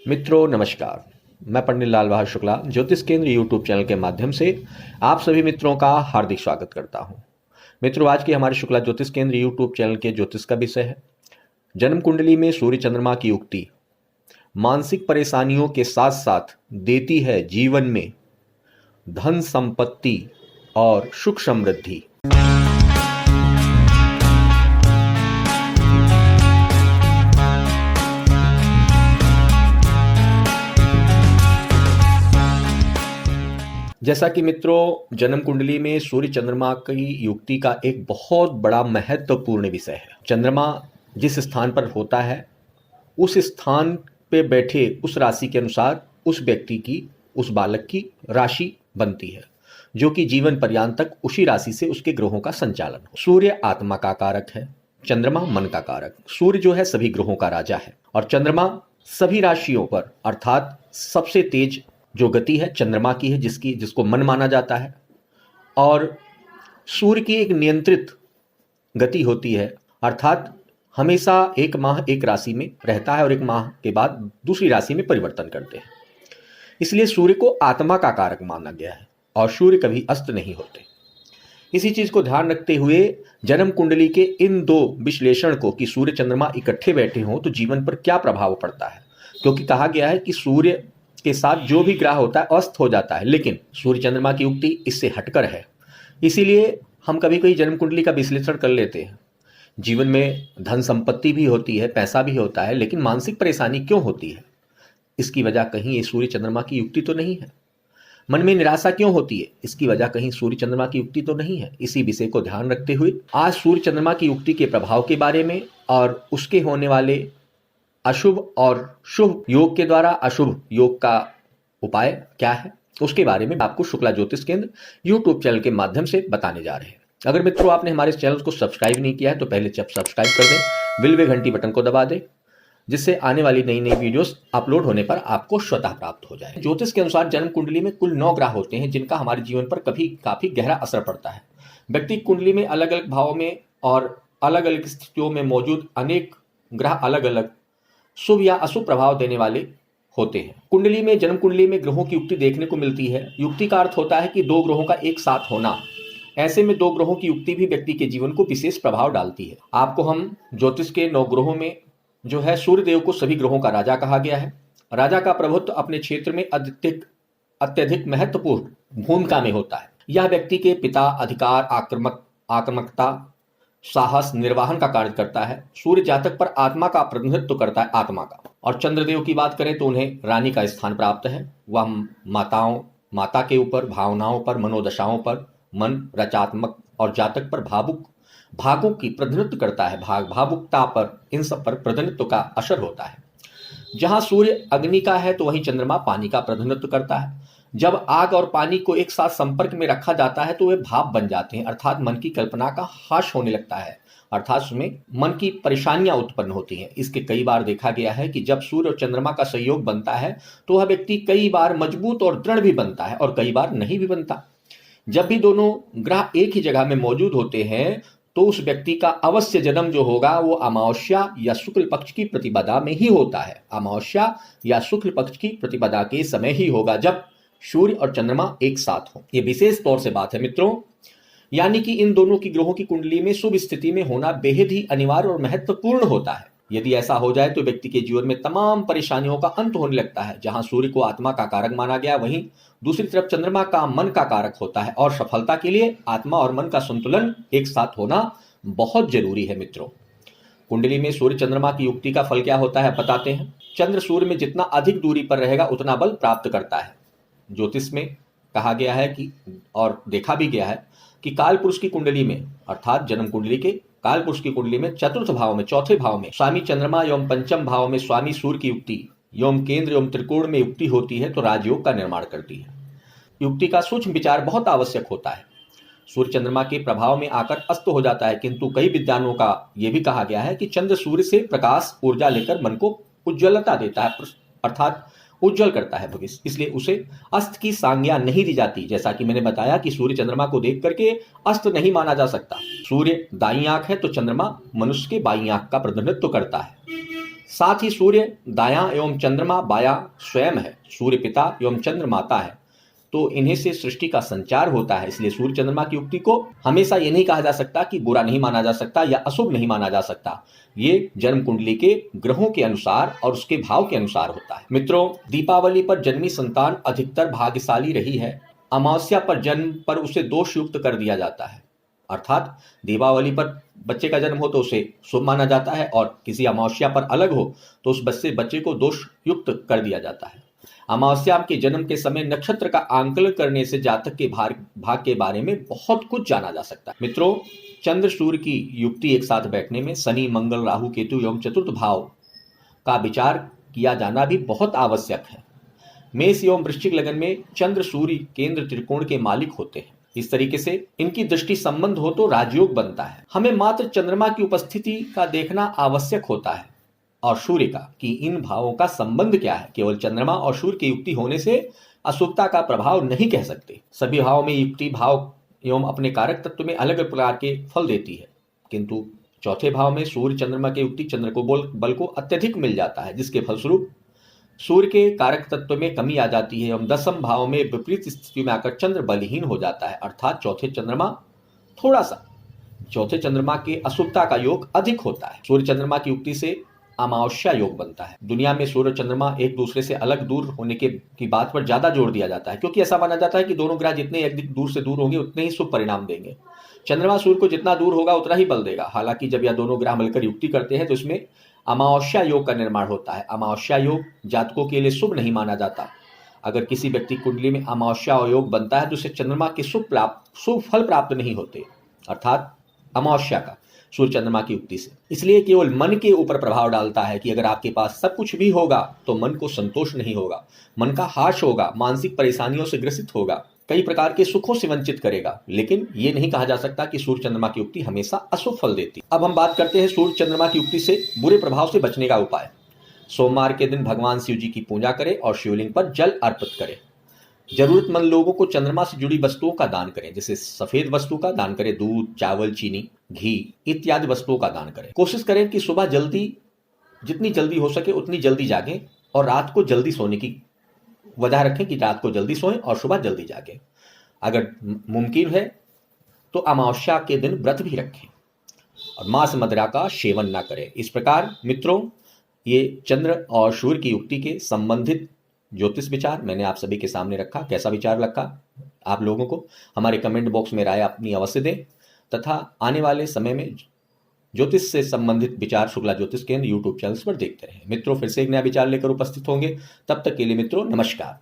मित्रों नमस्कार। मैं पंडित लाल बहादुर शुक्ला ज्योतिष केंद्र यूट्यूब चैनल के माध्यम से आप सभी मित्रों का हार्दिक स्वागत करता हूं। मित्रों, आज की हमारे शुक्ला ज्योतिष केंद्र यूट्यूब चैनल के ज्योतिष का विषय है जन्म कुंडली में सूर्य चंद्रमा की युक्ति मानसिक परेशानियों के साथ साथ देती है जीवन में धन संपत्ति और सुख समृद्धि। जैसा कि मित्रों, जन्म कुंडली में सूर्य चंद्रमा की युक्ति का एक बहुत बड़ा महत्वपूर्ण विषय है। चंद्रमा जिस स्थान पर होता है उस स्थान पे बैठे उस राशि के अनुसार उस व्यक्ति की, उस बालक की राशि बनती है, जो कि जीवन पर्यंत तक उसी राशि से उसके ग्रहों का संचालन हो। सूर्य आत्मा का कारक है, चंद्रमा मन का कारक। सूर्य जो है सभी ग्रहों का राजा है और चंद्रमा सभी राशियों पर, अर्थात सबसे तेज जो गति है चंद्रमा की है, जिसको मन माना जाता है। और सूर्य की एक नियंत्रित गति होती है, अर्थात हमेशा एक माह एक राशि में रहता है और एक माह के बाद दूसरी राशि में परिवर्तन करते हैं। इसलिए सूर्य को आत्मा का कारक माना गया है और सूर्य कभी अस्त नहीं होते। इसी चीज को ध्यान रखते हुए जन्म कुंडली के इन दो विश्लेषण को कि सूर्य चंद्रमा इकट्ठे बैठे हों तो जीवन पर क्या प्रभाव पड़ता है, क्योंकि कहा गया है कि सूर्य के साथ जो भी ग्रह होता है अस्त हो जाता है, लेकिन सूर्य चंद्रमा की युक्ति इससे हटकर है। इसीलिए हम कभी कभी जन्म कुंडली का विश्लेषण कर लेते हैं। जीवन में धन संपत्ति भी होती है, पैसा भी होता है, लेकिन मानसिक परेशानी क्यों होती है? इसकी वजह कहीं ये सूर्य चंद्रमा की युक्ति तो नहीं है। मन में निराशा क्यों होती है? इसकी वजह कहीं सूर्य चंद्रमा की युक्ति तो नहीं है। इसी विषय को ध्यान रखते हुए आज सूर्य चंद्रमा की युक्ति के प्रभाव के बारे में और उसके होने वाले अशुभ और शुभ योग के द्वारा अशुभ योग का उपाय क्या है, उसके बारे में आपको शुक्ला ज्योतिष केंद्र यूट्यूब चैनल के माध्यम से बताने जा रहे हैं। अगर मित्रों आपने हमारे चैनल को सब्सक्राइब नहीं किया है तो पहले सब्सक्राइब कर दें, बिल व घंटी बटन को दबा दें, जिससे आने वाली नई नई वीडियोस अपलोड होने पर आपको स्वतः प्राप्त हो जाए। ज्योतिष के अनुसार जन्म कुंडली में कुल 9 ग्रह होते हैं जिनका हमारे जीवन पर काफी गहरा असर पड़ता है। व्यक्ति कुंडली में अलग अलग भावों में और अलग अलग स्थितियों में मौजूद अनेक ग्रह अलग अलग शुभ या अशुभ प्रभाव देने वाले होते हैं। कुंडली में, जन्म कुंडली में ग्रहों की युक्ति देखने को मिलती है। युक्ति का अर्थ होता है कि 2 ग्रहों का एक साथ होना। ऐसे में 2 ग्रहों की युक्ति भी व्यक्ति के जीवन को विशेष प्रभाव डालती है। आपको हम ज्योतिष के 9 ग्रहों में जो है सूर्य देव को सभी ग्रहों का राजा कहा गया है। राजा का प्रभुत्व अपने क्षेत्र में अत्यधिक महत्वपूर्ण भूमिका में होता है। यह व्यक्ति के पिता, अधिकार, आक्रामकता, साहस, निर्वाहन का कार्य करता है। सूर्य जातक पर आत्मा का प्रतिनिधित्व करता है, आत्मा का। और चंद्रदेव की बात करें तो उन्हें रानी का स्थान प्राप्त है। वह माता के ऊपर, भावनाओं पर, मनोदशाओं पर, मन, रचात्मक और जातक पर भागों की प्रतिनिधित्व करता है। भावुकता पर, इन सब पर प्रतिनिधित्व का असर होता है। जहां सूर्य अग्नि का है तो वहीं चंद्रमा पानी का प्रतिनिधित्व करता है। जब आग और पानी को एक साथ संपर्क में रखा जाता है तो वे भाप बन जाते हैं, अर्थात मन की कल्पना का हाश होने लगता है, अर्थात उसमें मन की परेशानियां उत्पन्न होती हैं। इसके कई बार देखा गया है कि जब सूर्य और चंद्रमा का संयोग बनता है तो वह व्यक्ति कई बार मजबूत और दृढ़ भी बनता है और कई बार नहीं भी बनता। जब भी दोनों ग्रह एक ही जगह में मौजूद होते हैं तो उस व्यक्ति का अवश्य जन्म जो होगा वो अमावस्या या शुक्ल पक्ष की प्रतिपदा में ही होता है। अमावस्या या शुक्ल पक्ष की प्रतिपदा के समय ही होगा जब सूर्य और चंद्रमा एक साथ हो। यह विशेष तौर से बात है मित्रों, यानी कि इन दोनों की ग्रहों की कुंडली में शुभ स्थिति में होना बेहद ही अनिवार्य और महत्वपूर्ण होता है। यदि ऐसा हो जाए तो व्यक्ति के जीवन में तमाम परेशानियों का अंत होने लगता है। जहां सूर्य को आत्मा का कारक माना गया, वहीं दूसरी तरफ चंद्रमा का मन का कारक होता है और सफलता के लिए आत्मा और मन का संतुलन एक साथ होना बहुत जरूरी है। मित्रों, कुंडली में सूर्य चंद्रमा की युक्ति का फल क्या होता है बताते हैं। चंद्र सूर्य में जितना अधिक दूरी पर रहेगा उतना बल प्राप्त करता है। ज्योतिष में कहा गया है कि, और देखा भी गया है कि काल पुरुष की कुंडली में, अर्थात जन्म कुंडली के काल पुरुष की कुंडली में चतुर्थ भाव में, चौथे भाव में स्वामी चंद्रमा एवं पंचम भाव में स्वामी सूर्य की युक्ति एवं केंद्र एवं त्रिकोण में युक्ति होती है तो राजयोग का निर्माण करती है। युक्ति का सूक्ष्म विचार बहुत आवश्यक होता है। सूर्य चंद्रमा के प्रभाव में आकर अस्त हो जाता है, किंतु कई विद्वानों का यह भी कहा गया है कि चंद्र सूर्य से प्रकाश ऊर्जा लेकर मन को उज्ज्वलता देता है, अर्थात उज्जवल करता है भविष्य। इसलिए उसे अस्त की संज्ञा नहीं दी जाती। जैसा कि मैंने बताया कि सूर्य चंद्रमा को देख करके अस्त नहीं माना जा सकता। सूर्य दाईं आंख है तो चंद्रमा मनुष्य के बाईं आंख का प्रतिनिधित्व करता है। साथ ही सूर्य दायां एवं चंद्रमा बायां स्वयं है, सूर्य पिता एवं चंद्र माता है, तो इन्हीं से सृष्टि का संचार होता है। इसलिए सूर्य चंद्रमा की युक्ति को हमेशा ये नहीं कहा जा सकता कि बुरा नहीं माना जा सकता या अशुभ नहीं माना जा सकता। ये जन्म कुंडली के ग्रहों के अनुसार और उसके भाव के अनुसार होता है। मित्रों, दीपावली पर जन्मी संतान अधिकतर भाग्यशाली रही है। अमावस्या पर जन्म पर उसे दोष युक्त कर दिया जाता है, अर्थात दीपावली पर बच्चे का जन्म हो तो उसे शुभ माना जाता है और किसी अमावस्या पर अलग हो तो उस बच्चे को दोष युक्त कर दिया जाता है। अमावस्या के जन्म के समय नक्षत्र का आंकलन करने से जातक के भाग के बारे में बहुत कुछ जाना जा सकता है। मित्रों, चंद्र सूर्य की युक्ति एक साथ बैठने में शनि मंगल राहु केतु एवं चतुर्थ भाव का विचार किया जाना भी बहुत आवश्यक है। मेष एवं वृश्चिक लगन में चंद्र सूर्य केंद्र त्रिकोण के मालिक होते हैं। इस तरीके से इनकी दृष्टि संबंध हो तो राजयोग बनता है। हमें मात्र चंद्रमा की उपस्थिति का देखना आवश्यक होता है और सूर्य का कि इन भावों का संबंध क्या है। केवल चंद्रमा और सूर्य की युक्ति होने से अशुभता का प्रभाव नहीं कह सकते। सभी भावों में युक्ति भाव एवं अपने कारक तत्व में अलग अलग प्रकार के फल देती है, किंतु चौथे भाव में सूर्य चंद्रमा की युक्ति चंद्र को बल को अत्यधिक मिल जाता है, जिसके फलस्वरूप सूर्य के कारक तत्व में कमी आ जाती है एवं दसम भाव में विपरीत स्थिति में आकर चंद्र बलहीन हो जाता है, अर्थात चौथे चंद्रमा के अशुभता का योग अधिक होता है। सूर्य चंद्रमा की युक्ति से अमावस्या योग बनता है। दुनिया में सूर्य चंद्रमा एक दूसरे से अलग दूर होने की बात पर ज्यादा जोर दिया जाता है, क्योंकि ऐसा माना जाता है कि दोनों ग्रह जितने एक दूर से दूर होंगे उतने ही शुभ परिणाम देंगे। चंद्रमा सूर्य को जितना दूर होगा उतना ही बल देगा। हालांकि जब यह दोनों ग्रह मिलकर युक्ति करते हैं तो इसमें अमावस्या योग का निर्माण होता है। अमावस्या योग जातकों के लिए शुभ नहीं माना जाता। अगर किसी व्यक्ति कुंडली में अमावस्या योग बनता है तो उसे चंद्रमा के शुभ फल प्राप्त नहीं होते, अर्थात अमावस्या का सूर्य चंद्रमा की युक्ति से। इसलिए केवल मन के ऊपर प्रभाव डालता है कि अगर आपके पास सब कुछ भी होगा तो मन को संतोष नहीं होगा, मन का हाश होगा, मानसिक परेशानियों से ग्रसित होगा, कई प्रकार के सुखों से वंचित करेगा। लेकिन ये नहीं कहा जा सकता कि सूर्य चंद्रमा की युक्ति हमेशा अशुभ फल देती। अब हम बात करते हैं सूर्य चंद्रमा की युक्ति से बुरे प्रभाव से बचने का उपाय। सोमवार के दिन भगवान शिव जी की पूजा करें और शिवलिंग पर जल अर्पित करें। जरूरतमंद लोगों को चंद्रमा से जुड़ी वस्तुओं का दान करें, जैसे सफेद वस्तु का दान करें, दूध, चावल, चीनी, घी इत्यादि वस्तुओं का दान करें। कोशिश करें कि सुबह जितनी जल्दी हो सके उतनी जल्दी जागें और रात को जल्दी सोने की वजह रखें कि रात को जल्दी सोएं और सुबह जल्दी जागें। अगर मुमकिन है तो अमावस्या के दिन व्रत भी रखें और मांस मदिरा का सेवन ना करें। इस प्रकार मित्रों, ये चंद्र और सूर्य की युक्ति के संबंधित ज्योतिष विचार मैंने आप सभी के सामने रखा। कैसा विचार लगा आप लोगों को हमारे कमेंट बॉक्स में राय अपनी अवश्य दें, तथा आने वाले समय में ज्योतिष से संबंधित विचार शुक्ला ज्योतिष केंद्र यूट्यूब चैनल पर देखते रहें। मित्रों, फिर से एक नया विचार लेकर उपस्थित होंगे। तब तक के लिए मित्रों, नमस्कार।